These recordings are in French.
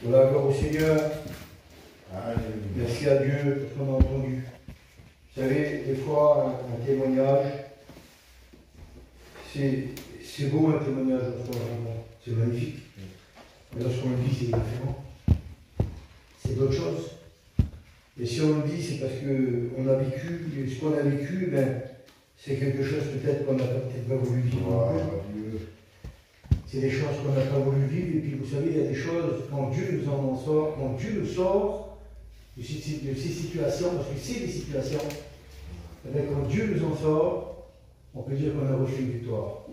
Voilà, gloire au Seigneur. Merci à Dieu pour ce qu'on a entendu. Vous savez, des fois, un témoignage, c'est beau un témoignage, c'est magnifique. Mais lorsqu'on le dit, c'est différent. C'est d'autres choses. Et si on le dit, c'est parce qu'on a vécu, et ce qu'on a vécu, ben, c'est quelque chose peut-être qu'on n'a peut-être pas voulu vivre. C'est des choses qu'on n'a pas voulu vivre, et puis vous savez, il y a des choses, quand Dieu nous en sort, quand Dieu nous sort de ces situations, parce que c'est des situations, quand Dieu nous en sort, on peut dire qu'on a reçu une victoire.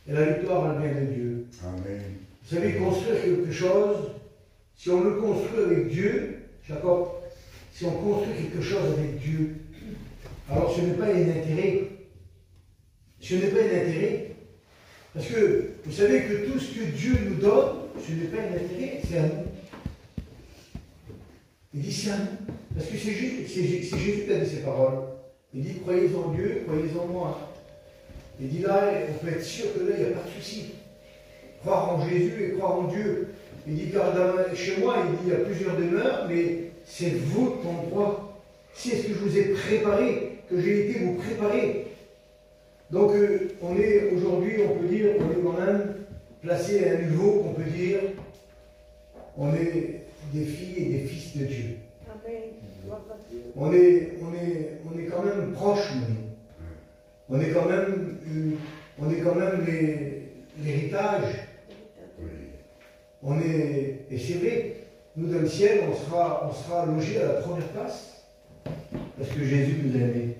Et la victoire, elle vient de Dieu. Amen. Vous savez, construire quelque chose, si on le construit avec Dieu, Jacob, si on construit quelque chose avec Dieu, alors ce n'est pas un intérêt. Ce n'est pas un intérêt. Parce que vous savez que tout ce que Dieu nous donne, ce n'est pas un intérêt, c'est à nous. Il dit c'est à nous. Parce que c'est Jésus qui a dit ces paroles. Il dit croyez en Dieu, croyez en moi. Il dit là, on peut être sûr que là, il n'y a pas de souci. Croire en Jésus et croire en Dieu. Il dit car chez moi, il dit il y a plusieurs demeures, mais c'est votre endroit. C'est ce que je vous ai préparé, que j'ai été vous préparer. Donc on est aujourd'hui, on peut dire, on est quand même placé à un niveau qu'on peut dire, on est des filles et des fils de Dieu. On est quand même proches, nous. On est quand même l'héritage. Et c'est vrai, nous dans le ciel, on sera logés à la première place. Parce que Jésus nous a aimés.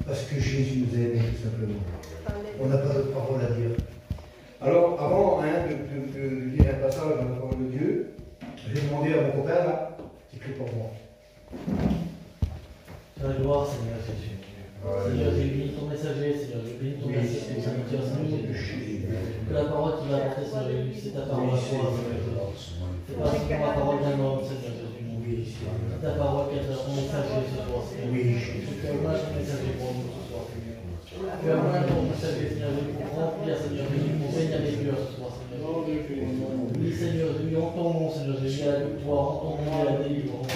Parce que Jésus nous a aimés, tout simplement. On n'a pas d'autre parole à dire. Alors, avant de lire un passage dans la parole de Dieu, je vais demander à mon copain là, qui prie pour moi. La gloire, Seigneur Jésus. Seigneur, j'ai béni ton messager, Seigneur, j'ai béni ton messager, Seigneur Jésus. Que la parole qui va apporter, Seigneur Jésus, c'est ta parole à toi, Seigneur Jésus. C'est pas seulement la parole d'un homme, Seigneur Jésus. C'est ta parole qui est ton messager ce soir, Seigneur. Tu as besoin de ton messager pour nous ce soir, Seigneur. Tu as besoin de ton messager, Seigneur Jésus, pour remplir, Seigneur Jésus, pour baigner avec Dieu ce soir, Seigneur. Oui, Seigneur Jésus, en ton nom, Seigneur Jésus, il y a la victoire, en ton nom, il y a la délivrance.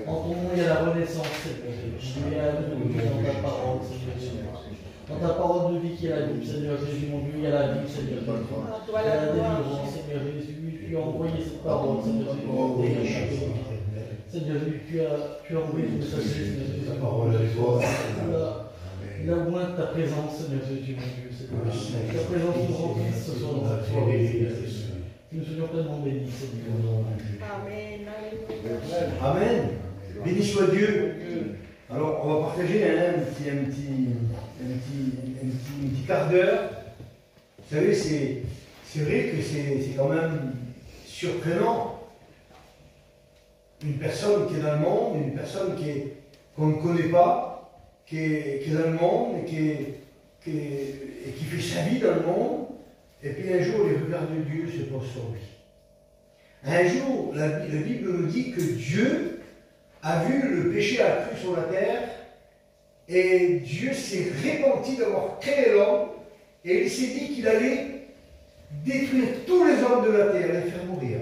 En ton nom, il y a la renaissance, Seigneur Jésus. Il y a la vie dans ta parole, Seigneur Jésus. Dans ta parole de vie qui est la vie, Seigneur Jésus, mon Dieu, il y a la vie, Seigneur Jésus. Il y a la délivrance, Seigneur Jésus. Tu as envoyé cette parole, Seigneur Jésus. Seigneur Jésus, tu as envoyé ton messager, Seigneur Jésus. Ta parole est toi. Il a besoin de ta présence, Seigneur Jésus, mon Dieu. Ta présence nous remplisse ce soir dans cette soirée, Seigneur Jésus. Que nous soyons tellement bénis, Seigneur. Amen. Amen. Béni soit Dieu. Alors, on va partager un petit quart d'heure. Vous savez, c'est vrai que c'est quand même surprenant. Une personne qui est dans le monde, une personne qu'on ne connaît pas, qui est dans le monde et qui fait sa vie dans le monde, et puis un jour, les regards de Dieu se posent sur lui. Un jour, la Bible nous dit que Dieu a vu le péché accru sur la terre, et Dieu s'est repenti d'avoir créé l'homme, et il s'est dit qu'il allait détruire tous les hommes de la terre, les faire mourir.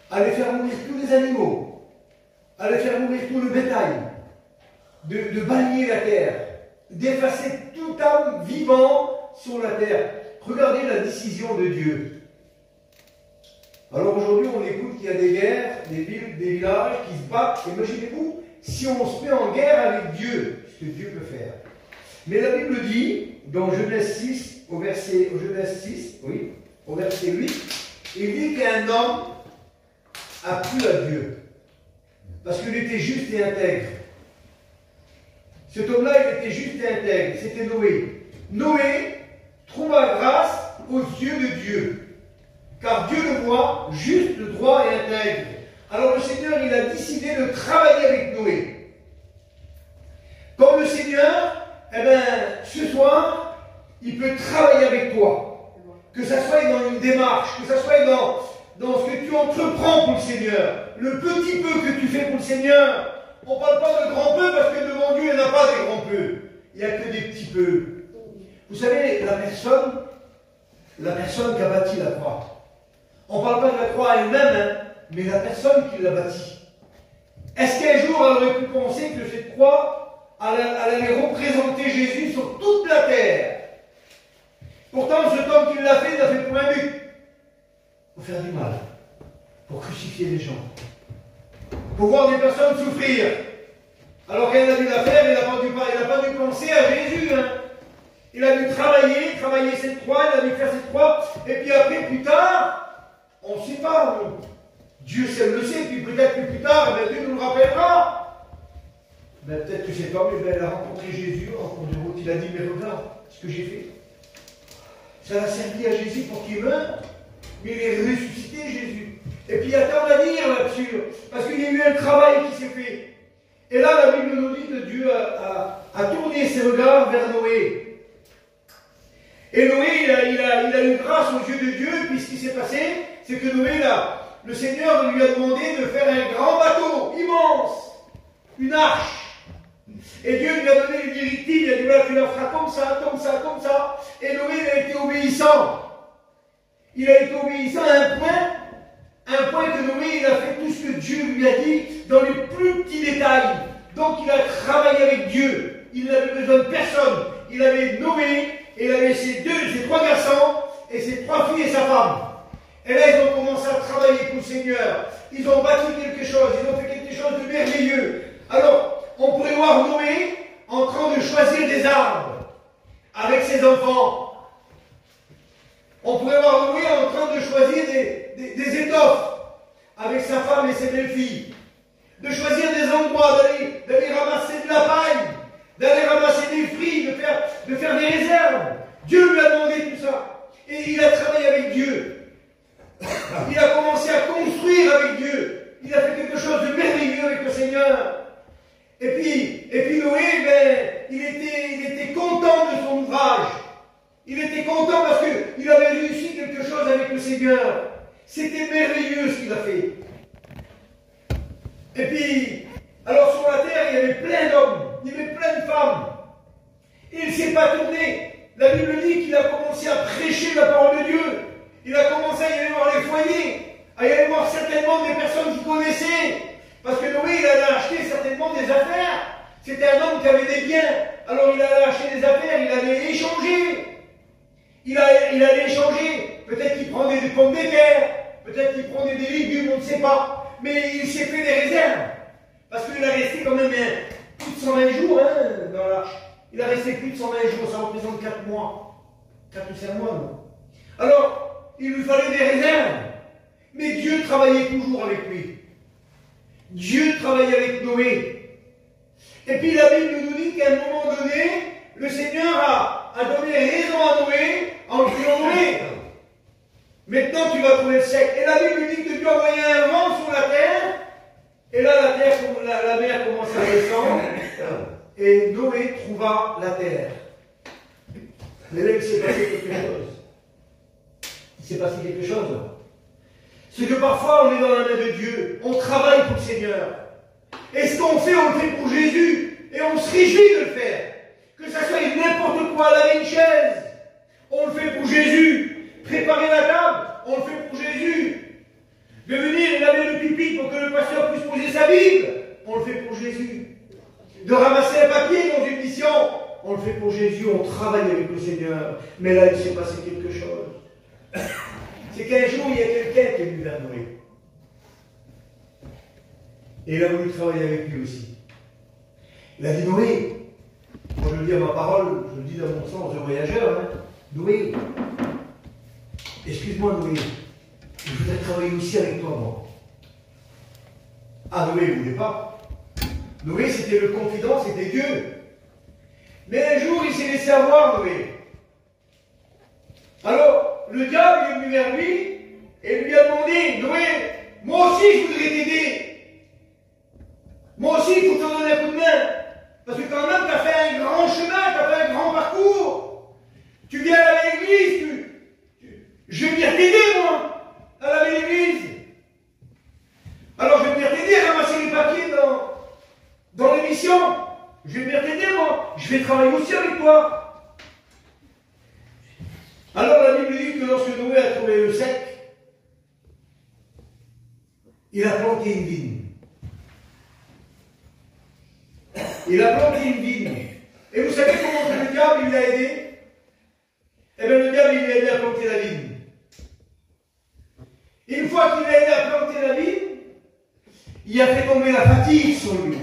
Allait faire mourir tous les animaux, allait faire mourir tout le bétail, de balayer la terre, d'effacer toute âme vivant sur la terre. Regardez la décision de Dieu. Alors aujourd'hui, on écoute qu'il y a des guerres, des villes, des villages qui se battent. Imaginez-vous si on se met en guerre avec Dieu, ce que Dieu peut faire. Mais la Bible dit, dans Genèse 6, au verset 8, il dit qu'un homme a plu à Dieu. Parce qu'il était juste et intègre. Cet homme-là, il était juste et intègre. C'était Noé. Noé trouva grâce aux yeux de Dieu. Car Dieu le voit juste, droit et intègre. Alors le Seigneur, il a décidé de travailler avec Noé. Comme le Seigneur, ce soir, il peut travailler avec toi. Que ça soit dans une démarche, que ça soit dans ce que tu entreprends pour le Seigneur. Le petit peu que tu fais pour le Seigneur. On ne parle pas de grand peu parce que devant Dieu, il n'y en a pas des grands peu. Il n'y a que des petits peu. Vous savez, la personne qui a bâti la croix, On ne parle pas de la croix elle-même, hein, mais la personne qui l'a bâtie. Est-ce qu'un jour elle aurait pu penser que cette croix allait représenter Jésus sur toute la terre? Pourtant, cet homme qui l'a fait, il l'a fait pour un but. Pour faire du mal. Pour crucifier les gens. Pour voir des personnes souffrir. Alors qu'elle a dû la faire, il n'a pas dû penser à Jésus. Hein. Il a dû travailler cette croix, il a dû faire cette croix. Et puis après, plus tard, on ne sait pas. Dieu seul le sait, puis peut-être que plus tard, Dieu nous le rappellera. Peut-être que cet homme, il a rencontré Jésus en cours de route. Il a dit, mais regarde ce que j'ai fait. Ça a servi à Jésus pour qu'il meure. Mais il est ressuscité, Jésus. Et puis il y a tant à dire là-dessus. Parce qu'il y a eu un travail qui s'est fait. Et là, la Bible nous dit que Dieu a tourné ses regards vers Noé. Et Noé, il a eu grâce aux yeux de Dieu. Puis ce qui s'est passé, c'est que Noé, le Seigneur lui a demandé de faire un grand bateau, immense. Une arche. Et Dieu lui a donné les directives. Il a dit, voilà, tu la feras comme ça, comme ça, comme ça. Et Noé, il a été obéissant. Il a été obéissant à un point que Noé, il a fait tout ce que Dieu lui a dit dans les plus petits détails. Donc il a travaillé avec Dieu. Il n'avait besoin de personne. Il avait Noé, et il avait ses trois garçons, et ses trois filles et sa femme. Et là, ils ont commencé à travailler pour le Seigneur. Ils ont bâti quelque chose, ils ont fait quelque chose de merveilleux. Alors, on pourrait voir Noé en train de choisir des arbres avec ses enfants. On pourrait voir Noé en train de choisir des étoffes avec sa femme et ses belles-filles. De choisir des endroits, d'aller ramasser de la paille, d'aller ramasser des fruits, de faire des réserves. Dieu lui a demandé tout ça. Et il a travaillé avec Dieu. Il a commencé à construire avec Dieu. Il a fait quelque chose de merveilleux avec le Seigneur. Et puis Noé, il était content de son ouvrage. Il était content parce qu'il avait réussi quelque chose avec le Seigneur. C'était merveilleux ce qu'il a fait. Et puis, alors sur la terre, il y avait plein d'hommes, il y avait plein de femmes. Et il ne s'est pas tourné. La Bible dit qu'il a commencé à prêcher la parole de Dieu. Il a commencé à y aller voir les foyers, à y aller voir certainement des personnes qu'il connaissait. Parce que Noé, il allait acheter certainement des affaires. C'était un homme qui avait des biens. Alors il allait acheter des affaires, il allait échanger. Il allait échanger. Peut-être qu'il prenait des pommes de terre, peut-être qu'il prenait des légumes, on ne sait pas. Mais il s'est fait des réserves. Parce qu'il a resté quand même plus de 120 jours dans l'arche. Il a resté plus de 120 jours, ça représente 4 mois. 4 ou 5 mois, non? Alors, il lui fallait des réserves. Mais Dieu travaillait toujours avec lui. Dieu travaillait avec Noé. Et puis la Bible nous dit qu'à un moment donné, le Seigneur a donné raison à Noé en lui disant, Noé, maintenant tu vas trouver le sec. Et la Bible dit que Dieu a envoyé un vent sur la terre. Et là, la mer commence à descendre. Et Noé trouva la terre. Mais là, il s'est passé quelque chose. Il s'est passé quelque chose. C'est que parfois, on est dans la main de Dieu. On travaille pour le Seigneur. Et ce qu'on fait, on le fait pour Jésus. Et on se réjouit de le faire. Que ça soit n'importe quoi, laver une chaise. On le fait pour Jésus. Préparer la table. On le fait pour Jésus. De venir laver le pupitre pour que le pasteur puisse poser sa Bible. On le fait pour Jésus. De ramasser un papier dans une mission. On le fait pour Jésus. On travaille avec le Seigneur. Mais là, il s'est passé quelque chose. C'est qu'un jour, il y a quelqu'un qui est venu vers Noé. Et il a voulu travailler avec lui aussi. Il a dit, Noé, moi je le dis à ma parole, je le dis dans mon sens de voyageur, Noé, excuse-moi Noé, je voudrais travailler aussi avec toi, moi. Ah, Noé, il ne voulait pas. Noé, c'était le confident, c'était Dieu. Mais un jour, il s'est laissé avoir, Noé. Alors, le diable est venu vers lui et lui a demandé, Noé, moi aussi je voudrais t'aider. Moi aussi il faut te donner un coup de main. Parce que quand même tu as fait un grand chemin, tu as fait un grand parcours. Tu viens à l'église, je vais venir t'aider moi, à laver l'église. Alors je vais venir t'aider à ramasser les papiers dans l'émission. Je vais venir t'aider moi, je vais travailler aussi avec toi. Alors la Bible dit que lorsque Noé a trouvé le sec, il a planté une vigne. Il a planté une vigne. Et vous savez comment le diable il l'a aidé? Eh bien, le diable il l'a aidé à planter la vigne. Et une fois qu'il l'a aidé à planter la vigne, il a fait tomber la fatigue sur lui.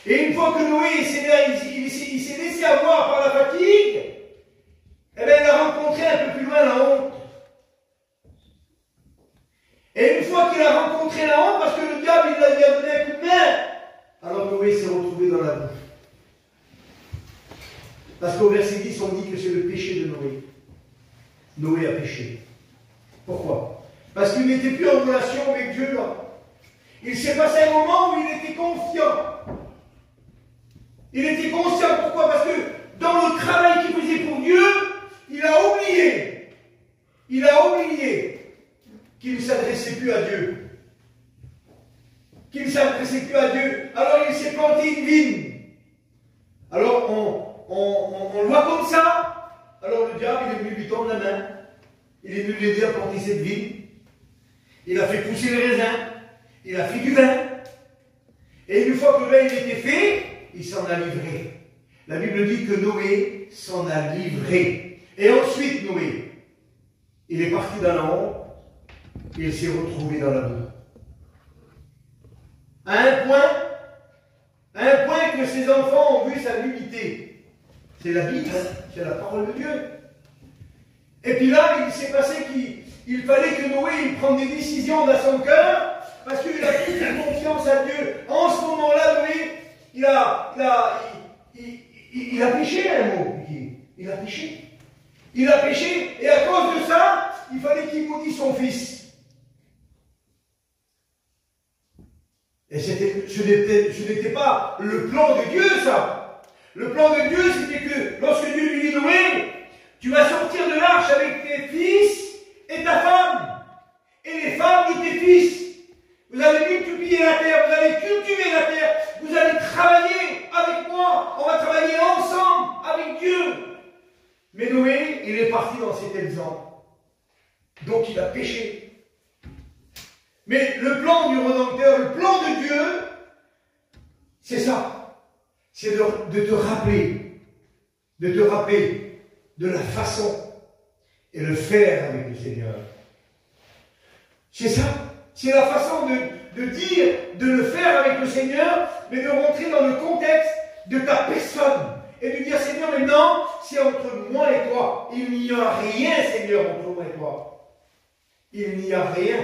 Et une fois que Noé il s'est laissé avoir par la fatigue, eh bien, il a rencontré un peu plus loin la honte. Et une fois qu'il a rencontré la honte, parce que le diable il lui a donné un coup de main, alors Noé s'est retrouvé dans la boue. Parce qu'au verset 10, on dit que c'est le péché de Noé. Noé a péché. Pourquoi? Parce qu'il n'était plus en relation avec Dieu là. Il s'est passé un moment où il était confiant. Il était conscient. Pourquoi? Parce que dans le travail qu'il faisait pour Dieu, il a oublié. Il a oublié qu'il ne s'adressait plus à Dieu. Qu'il ne s'adressait plus à Dieu. Alors il s'est planté une vigne. Alors on le voit comme ça. Alors le diable, il est venu lui tendre la main. Il est venu l'aider à planter cette vigne. Il a fait pousser les raisins. Il a fait du vin. Et une fois que le vin il était fait, il s'en a livré. La Bible dit que Noé s'en a livré. Et ensuite, Noé, il est parti dans la honte et il s'est retrouvé dans la boue. À un point que ses enfants ont vu sa nudité. C'est la Bible, hein, c'est la parole de Dieu. Et puis là, il s'est passé qu'il fallait que Noé il prenne des décisions dans son cœur, parce qu'il a plus fait confiance à Dieu. En ce moment-là, Noé, il a péché, un mot. Il a péché. Il a péché, et à cause de ça, il fallait qu'il maudisse son fils. Et ce n'était pas le plan de Dieu, ça. Le plan de Dieu, c'était que lorsque Dieu lui dit Noé, tu vas sortir de l'arche avec tes fils et ta femme, et les femmes de tes fils. Vous allez multiplier la terre, vous allez cultiver la terre, vous allez travailler avec moi, on va travailler ensemble avec Dieu. Mais Noé, il est parti dans cet exemple. Donc il a péché. Mais le plan du Rédempteur, le plan de Dieu, c'est ça. C'est de te rappeler de la façon et le faire avec le Seigneur. C'est ça. C'est la façon de dire, de le faire avec le Seigneur, mais de rentrer dans le contexte de ta personne. Et de dire, Seigneur, maintenant, c'est entre moi et toi. Il n'y a rien, Seigneur, entre moi et toi. Il n'y a rien.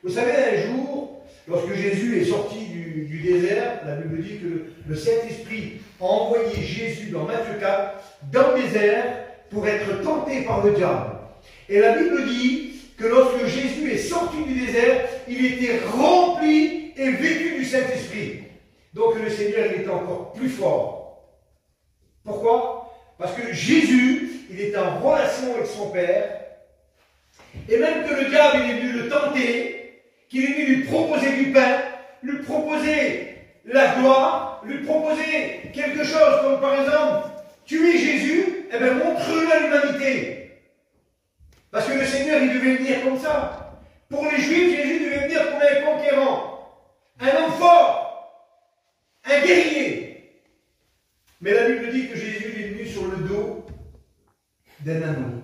Vous savez, un jour, lorsque Jésus est sorti du désert, la Bible dit que le Saint-Esprit a envoyé Jésus dans Matthieu 4, dans le désert, pour être tenté par le diable. Et la Bible dit que lorsque Jésus est sorti du désert, il était rempli et vêtu du Saint-Esprit. Donc le Seigneur, il était encore plus fort. Pourquoi? Parce que Jésus, il est en relation avec son Père. Et même que le diable, il est venu le tenter, qu'il est venu lui proposer du pain, lui proposer la gloire, lui proposer quelque chose comme par exemple, tuer Jésus, eh bien montre-le à l'humanité. Parce que le Seigneur, il devait venir comme ça. Pour les Juifs, Jésus devait venir comme un conquérant, un homme fort, un guerrier. Mais la Bible dit que Jésus est venu sur le dos d'un âneau,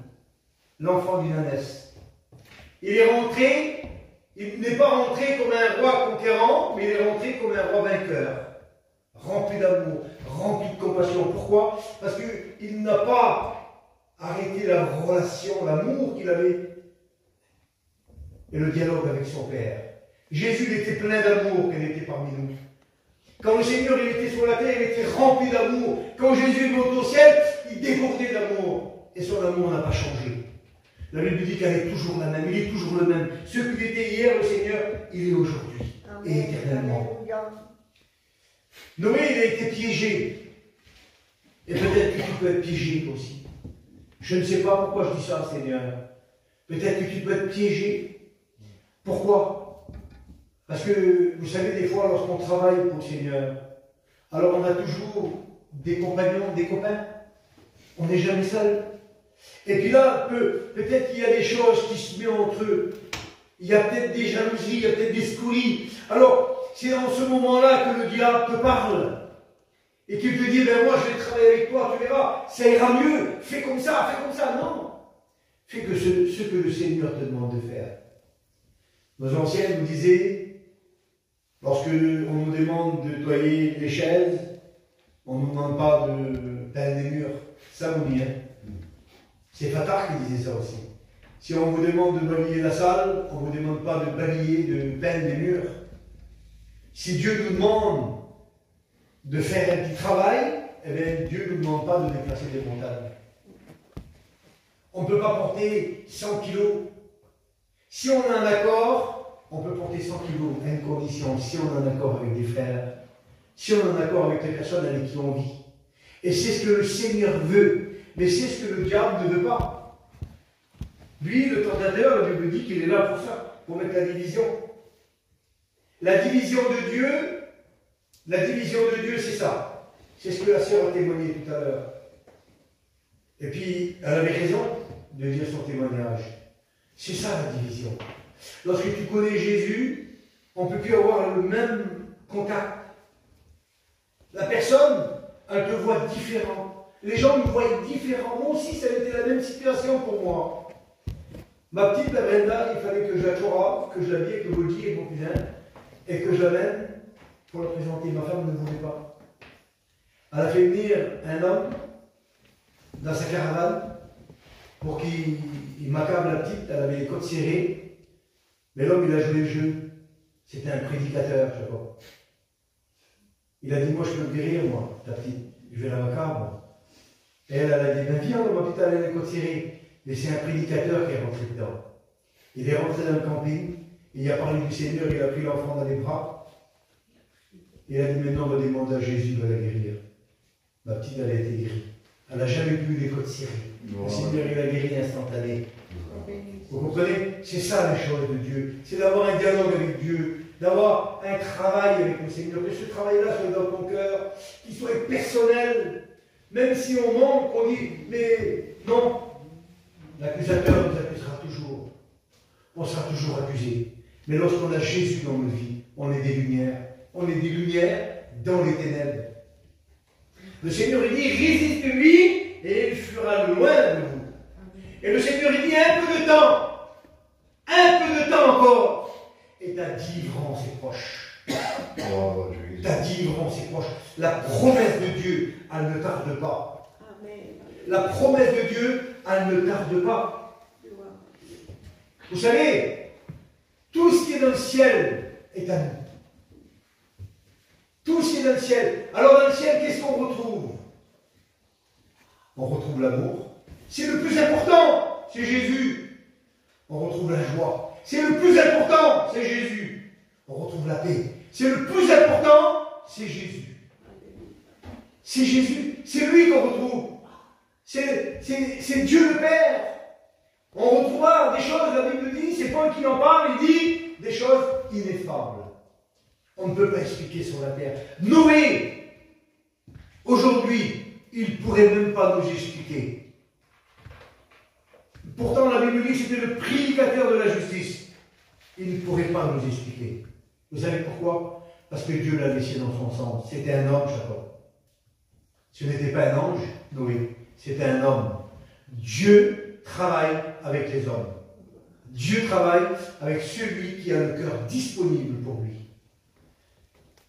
l'enfant d'une ânesse. Il est rentré, il n'est pas rentré comme un roi conquérant, mais il est rentré comme un roi vainqueur, rempli d'amour, rempli de compassion. Pourquoi? Parce qu'il n'a pas arrêté la relation, l'amour qu'il avait et le dialogue avec son Père. Jésus, il était plein d'amour qu'il était parmi nous. Quand le Seigneur il était sur la terre, il était rempli d'amour. Quand Jésus est monté au ciel, il débordait d'amour. Et son amour n'a pas changé. La Bible dit qu'elle est toujours la même, il est toujours le même. Ce qu'il était hier, le Seigneur, il est aujourd'hui. Et éternellement. Noé, il a été piégé. Et peut-être que tu peux être piégé aussi. Je ne sais pas pourquoi je dis ça, Seigneur. Peut-être que tu peux être piégé. Pourquoi? Parce que, vous savez, des fois, lorsqu'on travaille pour le Seigneur, alors on a toujours des compagnons, des copains. On n'est jamais seul. Et puis là, peut-être qu'il y a des choses qui se mettent entre eux. Il y a peut-être des jalousies, il y a peut-être des scories. Alors, c'est dans ce moment-là que le diable te parle. Et qu'il te dit, ben moi je vais travailler avec toi, tu verras, ça ira mieux, fais comme ça, non. Fais que ce que le Seigneur te demande de faire. Nos anciens nous disaient, lorsque on nous demande de nettoyer les chaises, on ne nous demande pas de peindre les murs. Ça vous dit, hein. C'est Fatah qui disait ça aussi. Si on vous demande de balayer la salle, on ne vous demande pas de balayer, de peindre les murs. Si Dieu nous demande de faire un petit travail, eh bien Dieu ne nous demande pas de déplacer des montagnes. On ne peut pas porter 100 kilos. Si on a un accord, on peut porter 100 kilos à une condition. Si on a un accord avec des frères, si on a un accord avec les personnes avec qui on vit. Et c'est ce que le Seigneur veut, mais c'est ce que le diable ne veut pas. Lui, le tentateur, la Bible dit qu'il est là pour ça, pour mettre la division. La division de Dieu, c'est ça. C'est ce que la sœur a témoigné tout à l'heure. Et puis, elle avait raison de dire son témoignage. C'est ça la division. Lorsque tu connais Jésus, on ne peut plus avoir le même contact. La personne, elle te voit différent. Les gens me voient différent. Moi aussi, ça a été la même situation pour moi. Ma petite, la Brenda, il fallait que je la Torah, que je l'habille avec le body et mon cousin, et que je l'amène pour la présenter. Ma femme ne voulait pas. Elle a fait venir un homme dans sa caravane pour qu'il m'accable la petite. Elle avait les côtes serrées. Mais l'homme, il a joué le jeu. C'était un prédicateur, je sais pas. Il a dit, moi, je peux te guérir, moi, ta petite. Je vais la macabre. Et elle a dit, ben viens, ma petite, elle a les côtes serrées. Mais c'est un prédicateur qui est rentré dedans. Il est rentré dans le camping. Il a parlé du Seigneur, il a pris l'enfant dans les bras. Et il a dit, maintenant, on va demander à Jésus de la guérir. Ma petite, elle a été guérie. Elle n'a jamais plus les côtes serrées. Le Seigneur, il a guéri instantané. Vous comprenez? C'est ça la chose de Dieu. C'est d'avoir un dialogue avec Dieu, d'avoir un travail avec le Seigneur. Que ce travail-là soit dans ton cœur, qu'il soit personnel. Même si on manque, on dit, mais non. L'accusateur nous accusera toujours. On sera toujours accusé. Mais lorsqu'on a Jésus dans nos vies, on est des lumières. On est des lumières dans les ténèbres. Le Seigneur, il dit, résiste-lui et il fuira loin de vous. Et le Seigneur, il dit, un peu de temps encore, et ta délivrance est proche. Ta délivrance est proche. La promesse de Dieu, elle ne tarde pas. La promesse de Dieu, elle ne tarde pas. Vous savez, tout ce qui est dans le ciel est à nous. Tout ce qui est dans le ciel. Alors dans le ciel, qu'est-ce qu'on retrouve? On retrouve l'amour. C'est le plus important, c'est Jésus. On retrouve la joie. C'est le plus important, c'est Jésus. On retrouve la paix. C'est le plus important, c'est Jésus. C'est Jésus. C'est lui qu'on retrouve. C'est Dieu le Père. On retrouvera des choses, la Bible dit, c'est Paul qui en parle, il dit des choses ineffables. On ne peut pas expliquer sur la terre. Noé, aujourd'hui, il ne pourrait même pas nous expliquer. Pourtant, la Bible dit que c'était le prédicateur de la justice. Il ne pourrait pas nous expliquer. Vous savez pourquoi? Parce que Dieu l'a laissé dans son sang. C'était un homme, Jacob. Ce n'était pas un ange, Noé. C'était un homme. Dieu travaille avec les hommes. Dieu travaille avec celui qui a le cœur disponible pour lui.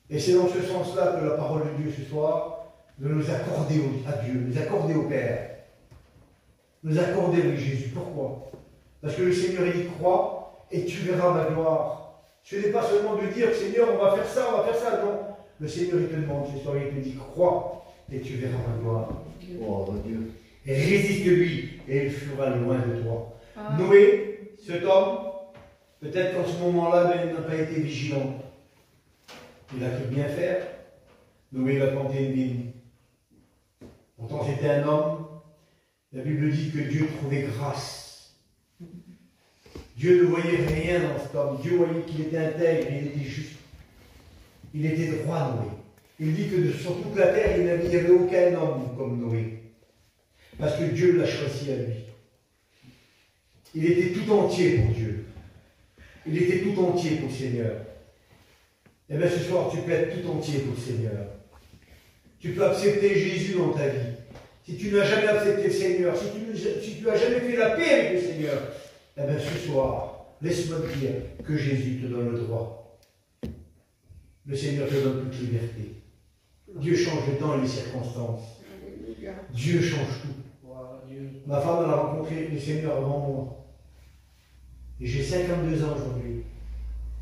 Et c'est dans ce sens-là que la parole de Dieu ce soir, de nous accorder à Dieu, nous accorder au Père, nous accorder avec Jésus. Pourquoi? Parce que le Seigneur, il dit, crois et tu verras ma gloire. Ce n'est pas seulement de dire, Seigneur, on va faire ça, non. Le Seigneur, il te demande ce soir, il te dit, crois et tu verras ma gloire. Oh Dieu. Et résiste-lui et il fuira loin de toi. Ah. Noé, cet homme, peut-être qu'en ce moment-là, il n'a pas été vigilant. Il a cru bien faire. Noé, il a planté une vigne. Pourtant, c'était un homme. La Bible dit que Dieu trouvait grâce. Dieu ne voyait rien dans cet homme. Dieu voyait qu'il était intègre, il était juste. Il était droit, Noé. Il dit que sur toute la terre, il n'y avait aucun homme comme Noé. Parce que Dieu l'a choisi à lui. Il était tout entier pour Dieu. Il était tout entier pour le Seigneur. Et bien ce soir, tu peux être tout entier pour le Seigneur. Tu peux accepter Jésus dans ta vie. Si tu n'as jamais accepté le Seigneur, si tu n'as jamais fait la paix avec le Seigneur, eh bien ce soir, laisse-moi te dire que Jésus te donne le droit. Le Seigneur te donne toute liberté. Dieu change le temps et les circonstances. Dieu change tout. Ma femme, elle a rencontré le Seigneur avant moi. Et j'ai 52 ans aujourd'hui.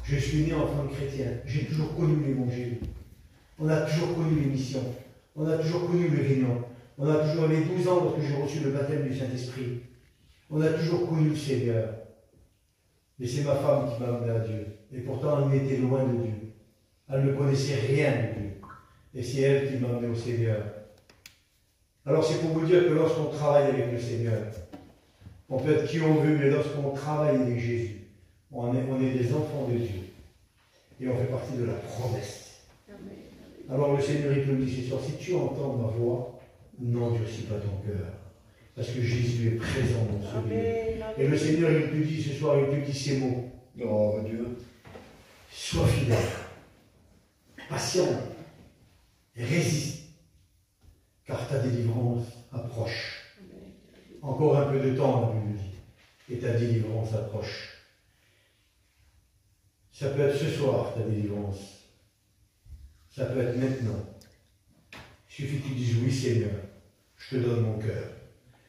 Je suis né en femme chrétienne. J'ai toujours connu l'évangile. On a toujours connu les missions. On a toujours connu le réunion. On a toujours eu 12 ans lorsque j'ai reçu le baptême du Saint-Esprit. On a toujours connu le Seigneur. Mais c'est ma femme qui m'a amené à Dieu. Et pourtant, elle était loin de Dieu. Elle ne connaissait rien de Dieu. Et c'est elle qui m'a amené au Seigneur. Alors c'est pour vous dire que lorsqu'on travaille avec le Seigneur, on peut être qui on veut, mais lorsqu'on travaille avec Jésus, on est des enfants de Dieu. Et on fait partie de la promesse. Alors le Seigneur, il te dit ce soir, si tu entends ma voix, n'endurcis pas ton cœur. Parce que Jésus est présent dans ce lieu. Et le Seigneur, il te dit ce soir, il te dit ces mots. Oh Dieu. Sois fidèle, patient, et résiste, car ta délivrance approche. Encore un peu de temps, la Bible dit, et ta délivrance approche. Ça peut être ce soir, ta délivrance. Ça peut être maintenant. Il suffit que tu dises oui, Seigneur, je te donne mon cœur.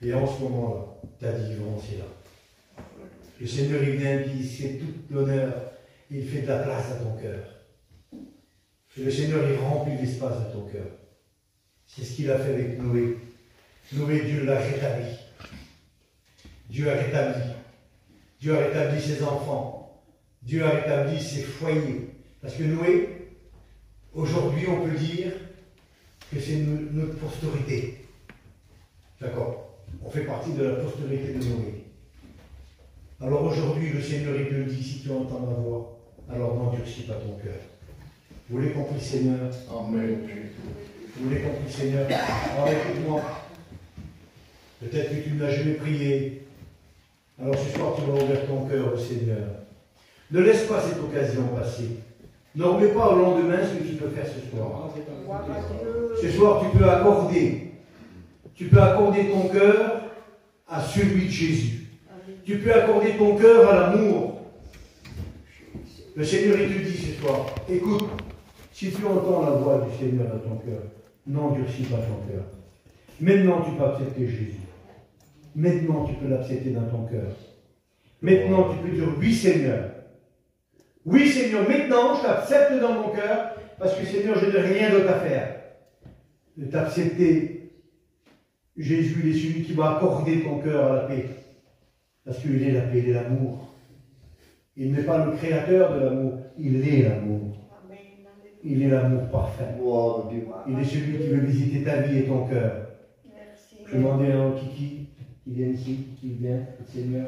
Et en ce moment-là, ta délivrance est là. Le Seigneur, il vient, il fait tout l'honneur, il fait de la place à ton cœur. Et le Seigneur, il remplit l'espace à ton cœur. C'est ce qu'il a fait avec Noé. Noé, Dieu l'a rétabli. Dieu a rétabli. Dieu a rétabli ses enfants. Dieu a rétabli ses foyers. Parce que Noé, aujourd'hui, on peut dire que c'est notre postérité. D'accord? On fait partie de la postérité de Noé. Alors aujourd'hui, le Seigneur, il te dit, si tu entends ma voix, alors n'endurcis pas ton cœur. Vous l'avez compris, Seigneur? Amen. Vous l'avez compris, Seigneur? Alors écoute-moi. Peut-être que tu ne l'as jamais prié. Alors ce soir, tu vas ouvrir ton cœur au Seigneur. Ne laisse pas cette occasion passer. Ne remets pas au lendemain ce que tu peux faire ce soir. Ce soir, tu peux accorder. Tu peux accorder ton cœur à celui de Jésus. Tu peux accorder ton cœur à l'amour. Le Seigneur, il te dit ce soir, écoute, si tu entends la voix du Seigneur dans ton cœur, n'endurcis pas ton cœur. Maintenant, tu peux accepter Jésus. Maintenant, tu peux l'accepter dans ton cœur. Maintenant, tu peux dire oui, Seigneur. Oui, Seigneur, maintenant, je t'accepte dans mon cœur, parce que, Seigneur, je n'ai rien d'autre à faire. De t'accepter. Jésus, il est celui qui va accorder ton cœur à la paix. Parce qu'il est la paix, il est l'amour. Il n'est pas le créateur de l'amour, il est l'amour. Il est l'amour parfait. Il est celui qui veut visiter ta vie et ton cœur. Je vais demander à Kiki qui vient ici, qui vient, Seigneur.